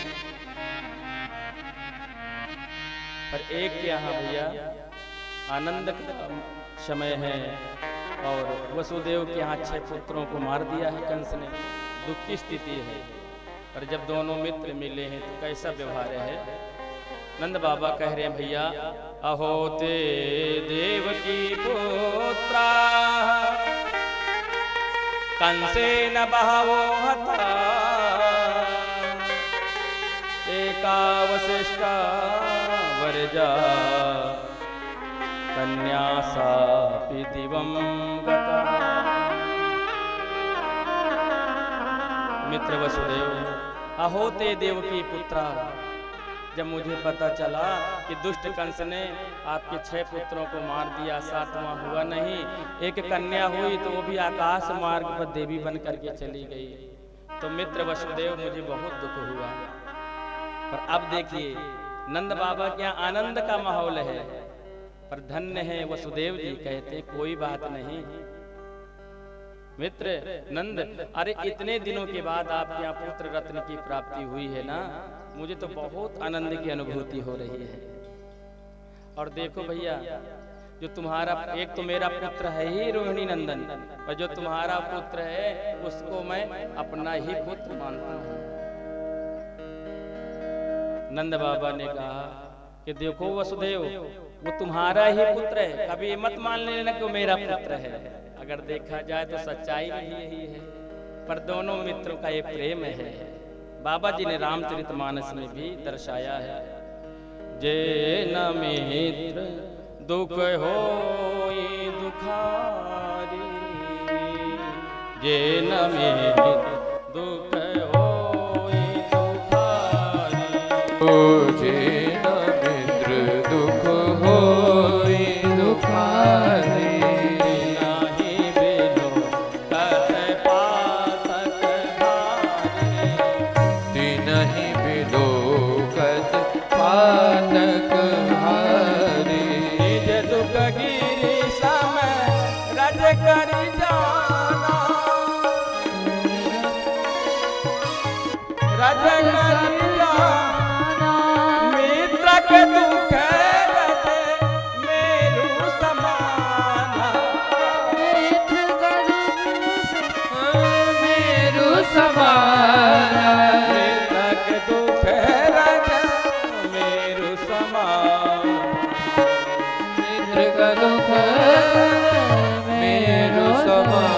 पर एक के यहाँ भैया आनंद का समय है, और वसुदेव के यहाँ 6 पुत्रों को मार दिया है कंस ने। दुख की स्थिति है। पर जब दोनों मित्र मिले हैं तो कैसा व्यवहार है। नंद बाबा कह रहे हैं भैया, अहो ते देव की पुत्रा कंसे न बहवो हता एका वसिष्ठा वरजा कन्या सापि दिवं गता। मित्र वसुदेव, अहो ते देव की पुत्रा, जब मुझे पता चला कि दुष्ट कंस ने आपके 6 पुत्रों को मार दिया, 7वां हुआ नहीं, एक कन्या हुई तो वो भी आकाश मार्ग पर देवी बन करके चली गई, तो मित्र वसुदेव मुझे बहुत दुख हुआ। पर अब देखिए नंद बाबा के यहाँ आनंद का माहौल है, पर धन्य है वसुदेव जी, कहते कोई बात नहीं मित्र नंद, अरे इतने दिनों के बाद आपके यहाँ पुत्र रत्न की प्राप्ति हुई है ना, मुझे तो बहुत आनंद की अनुभूति हो रही है। और देखो भैया, जो तुम्हारा एक तो मेरा पुत्र है ही रोहिणी नंदन, और जो तुम्हारा पुत्र है उसको मैं अपना ही पुत्र मानता हूँ। नंद बाबा ने कहा कि देखो वसुदेव, वो तुम्हारा ही पुत्र है, कभी मत मान लेना कि वो मेरा पुत्र है। अगर देखा जाए तो सच्चाई भी यही है, पर दोनों मित्रों का ये प्रेम है। बाबा जी ने रामचरितमानस में भी दर्शाया है, जे न मित्र दुख होई दुखारी, जे न मित्र दुख होई दुखारी, जे न मित्र दुख होई दुखारी, मित्र के दुख मेरु समाना, मेरु समाना, मित्र के दुख मेरु समाना, मित्र का दुख मेरु समाना।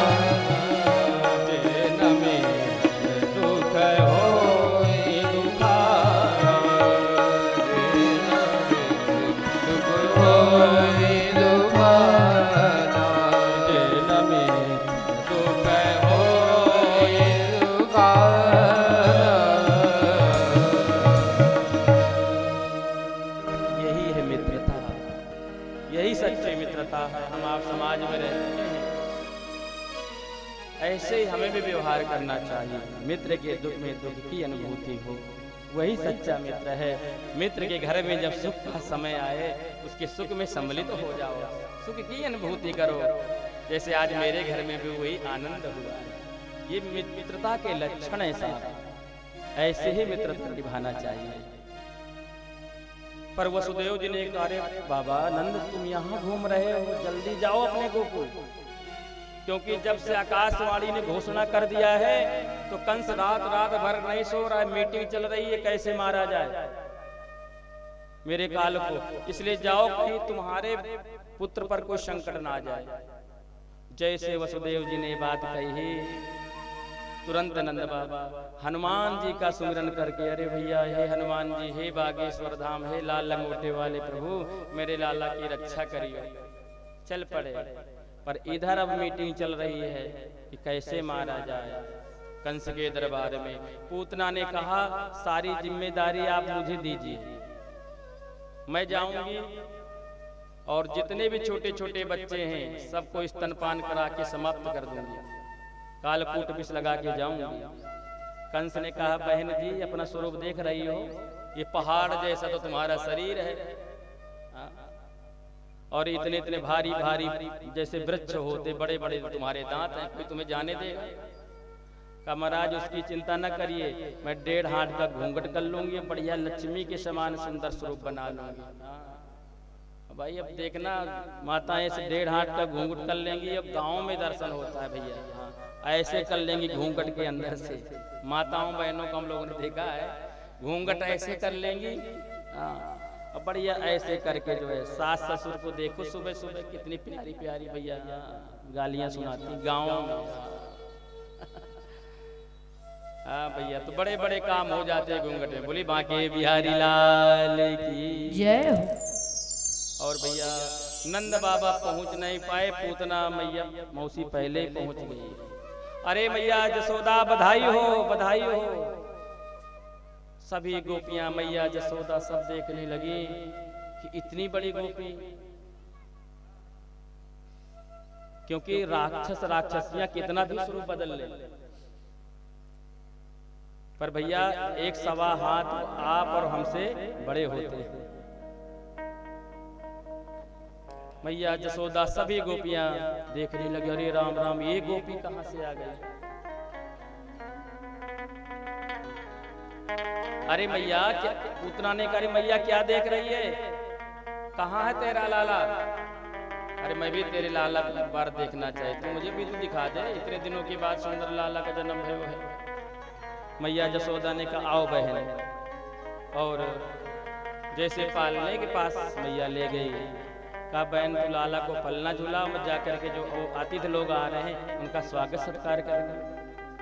ऐसे ही हमें भी व्यवहार करना चाहिए, मित्र के दुख में दुख की अनुभूति हो, वही सच्चा मित्र है। मित्र के घर में जब सुख का समय आए उसके सुख में सम्मिलित हो जाओ, सुख की अनुभूति करो। जैसे आज मेरे घर में भी वही आनंद हुआ है। ये मित्रता के लक्षण है साहब, ऐसे ही मित्रता निभाना चाहिए। पर वसुदेव जी ने कहा, अरे बाबा नंद तुम यहाँ घूम रहे हो, जल्दी जाओ अपने गोकुल, क्योंकि जब से आकाशवाणी ने घोषणा कर दिया है तो कंस रात भर नहीं सो रहा है, मीटिंग चल रही है कैसे मारा जाए मेरे काल को, इसलिए जाओ कि तुम्हारे पुत्र पर कोई संकट ना आ जाए। जैसे वसुदेव जी ने बात कही, तुरंत नंद बाबा हनुमान जी का सुमिरन करके, अरे भैया हे हनुमान जी, हे बागेश्वर धाम, हे लाल लंगोटे वाले प्रभु, मेरे लाला की रक्षा करिए। चल पड़े, पर इधर अब मीटिंग चल रही है कि कैसे मारा जाए। कंस के दरबार में पूतना ने कहा, सारी जिम्मेदारी आप मुझे दीजिए, मैं जाऊंगी और जितने भी छोटे छोटे बच्चे हैं सबको स्तनपान करा के समाप्त कर दूंगी, कालकूट विष लगा के जाऊंगी। कंस ने कहा, बहन जी अपना स्वरूप देख रही हो, ये पहाड़ जैसा तो तुम्हारा शरीर है, और इतने इतने भारी भारी जैसे वृक्ष होते, बड़े बड़े तुम्हारे दांत हैं, कोई तुम्हें जाने देगा? कहा महाराज उसकी चिंता न करिए, मैं 1.5 हाथ का घूंघट कर लूंगी, बढ़िया लक्ष्मी के समान सुंदर स्वरूप बना लूंगी। भाई अब देखना, माताएं से 1.5 हाथ का घूंघट कर लेंगी, अब गाँव में दर्शन होता है भैया, ऐसे कर लेंगी घूंघट के अंदर से। माताओं बहनों को हम लोगों ने देखा है, घूंघट ऐसे कर लेंगी, बढ़िया ऐसे करके जो है सास ससुर को देखो, सुबह सुबह कितनी प्यारी प्यारी भैया गालियां सुनाती गाँव में। हाँ भैया, तो बड़े बड़े काम हो जाते हैं घूंघट में। बोली बांके बिहारी लाल की जय हो। और भैया नंद बाबा पहुंच नहीं पाए, पूतना मैया मौसी पहले ही पहुंच गई। अरे मैया जसोदा बधाई हो, बधाई हो। सभी गोपियां मैया जसोदा सब देखने लगी कि इतनी बड़ी गोपी, क्योंकि राक्षस राक्षसियां कितना भी स्वरूप बदल ले, पर भैया एक सवा हाथ आप और हमसे बड़े होते हैं। मैया जसोदा सभी गोपियां देखने लगी, अरे राम राम ये गोपी कहां से आ गई। अरे मैया क्या, पूतना ने कहा मैया क्या देख रही है, कहां है तेरा लाला। अरे मैं भी तेरे लाला को एक बार देखना चाहती हूँ, मुझे भी तू दिखा दे, इतने दिनों के बाद सुंदर लाला का जन्म है वो है। मैया जसोदा ने कहा आओ बहन, और जैसे पालने के पास मैया ले गई, कहा बहन तू लाला को पलना झूला, मैं जाकर के जो अतिथि लोग आ रहे हैं उनका स्वागत सत्कार करना।